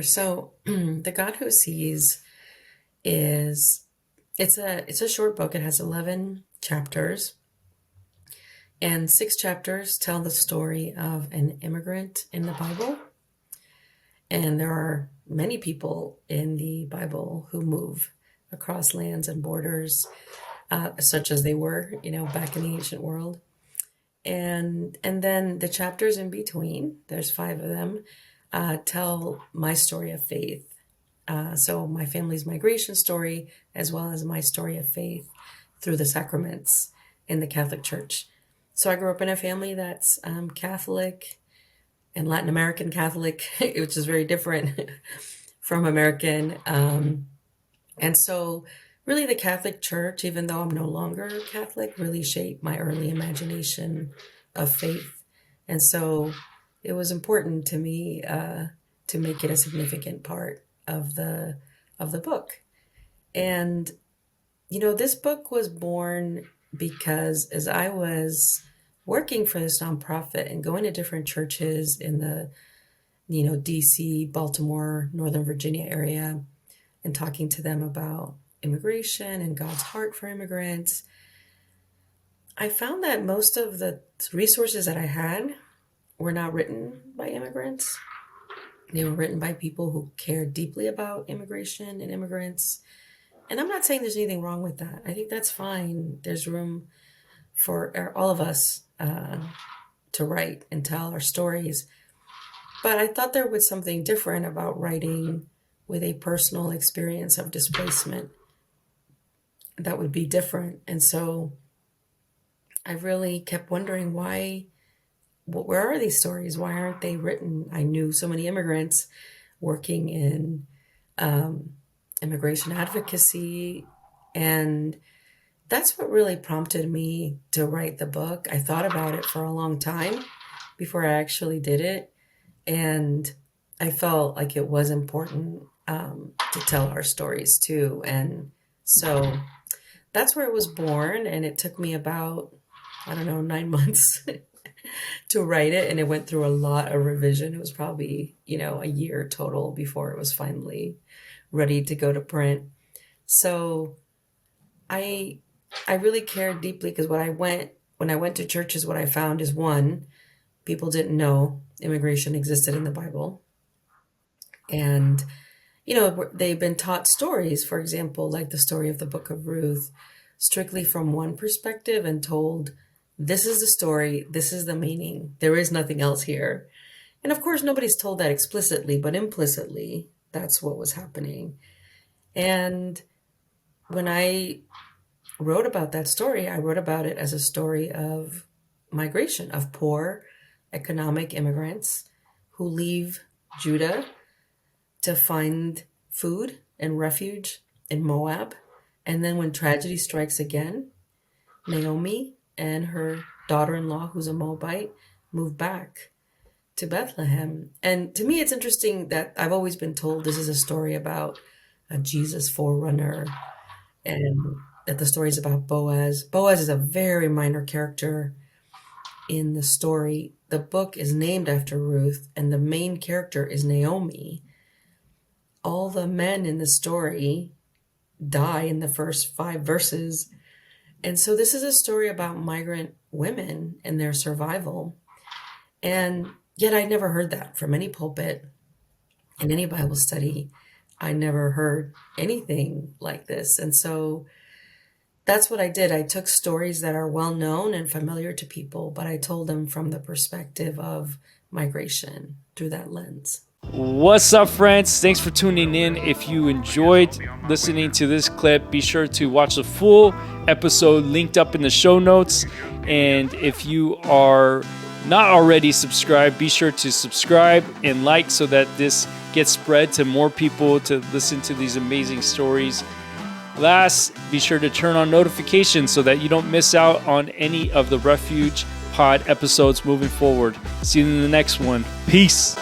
So The God Who Sees is it's a short book. It has 11 chapters, and 6 chapters tell the story of an immigrant in the Bible. And there are many people in the Bible who move across lands and borders, such as they were, back in the ancient world. And then the chapters in between, there's 5 of them, tell my story of faith. So my family's migration story, as well as my story of faith through the sacraments in the Catholic Church. So I grew up in a family that's Catholic and Latin American Catholic, which is very different from American. And so really the Catholic Church, even though I'm no longer Catholic, really shaped my early imagination of faith. And so it was important to me to make it a significant part of the book. And, this book was born because as I was working for this nonprofit and going to different churches in the, DC, Baltimore, Northern Virginia area, and talking to them about immigration and God's heart for immigrants, I found that most of the resources that I had were not written by immigrants. They were written by people who care deeply about immigration and immigrants. And I'm not saying there's anything wrong with that. I think that's fine. There's room for all of us to write and tell our stories. But I thought there was something different about writing with a personal experience of displacement that would be different. And so I really kept wondering where are these stories? Why aren't they written? I knew so many immigrants working in immigration advocacy, and that's what really prompted me to write the book. I thought about it for a long time before I actually did it, and I felt like it was important to tell our stories too. And so that's where it was born, and it took me about, 9 months to write it, and it went through a lot of revision. It was probably, a year total before it was finally ready to go to print. So I really cared deeply because when I went to churches, what I found is, one, people didn't know immigration existed in the Bible. And, they've been taught stories, for example, like the story of the Book of Ruth, strictly from one perspective and told, this is the story, this is the meaning, there is nothing else here. And of course, nobody's told that explicitly, but implicitly, that's what was happening. And when I wrote about that story, I wrote about it as a story of migration, of poor economic immigrants who leave Judah to find food and refuge in Moab. And then when tragedy strikes again, Naomi and her daughter-in-law, who's a Moabite, move back to Bethlehem. And to me, it's interesting that I've always been told this is a story about a Jesus forerunner, and that the story is about Boaz. Boaz is a very minor character in the story. The book is named after Ruth, and the main character is Naomi. All the men in the story die in the first 5 verses. And so this is a story about migrant women and their survival. And yet I never heard that from any pulpit in any Bible study. I never heard anything like this. And so that's what I did. I took stories that are well known and familiar to people, but I told them from the perspective of migration through that lens. What's up, friends? Thanks for tuning in. If you enjoyed listening to this clip, be sure to watch the full episode linked up in the show notes. And if you are not already subscribed, be sure to subscribe and like so that this gets spread to more people to listen to these amazing stories. Last, be sure to turn on notifications so that you don't miss out on any of the Refuge Pod episodes moving forward. See you in the next one. Peace.